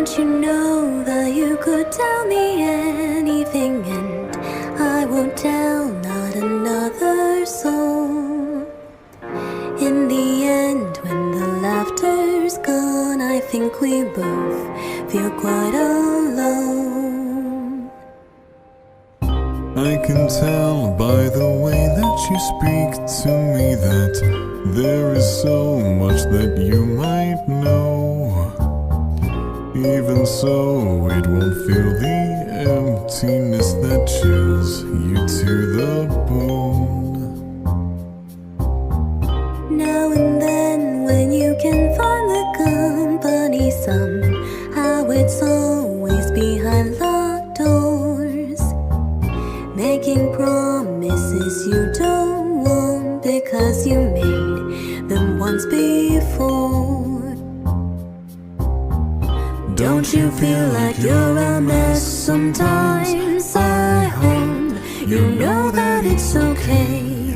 Don't you know that you could tell me anything and I won't tell not another soul? In the end, when the laughter's gone, I think we both feel quite alone. I can tell by the way that you speak to me that there is so much that you might know. Even so, it won't feel the emptiness that chills you to the bone. Now and then, when you can find the company, somehow it's always behind locked doors, making promises you don't want because you made them once before. Don't you feel like you're a mess sometimes? I hope you know that it's okay.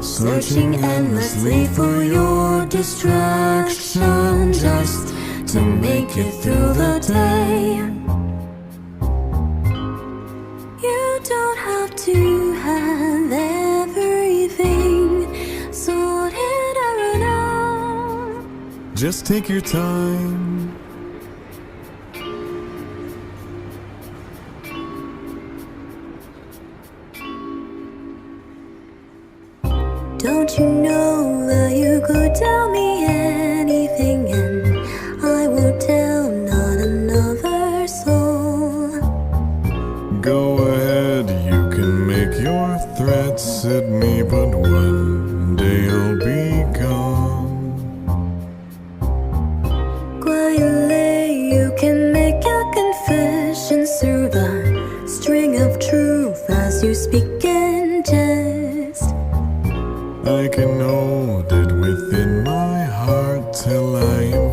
Searching endlessly for your distraction just to make it through the day. You don't have to have everything sorted out. Just take your time. Don't you know that you could tell me anything and I won't tell not another soul? Go ahead, you can make your threats at me, but one day I'll be gone. Quietly you can make your confessions through the string of truth as you speak in jest. I can hold it within my heart till I am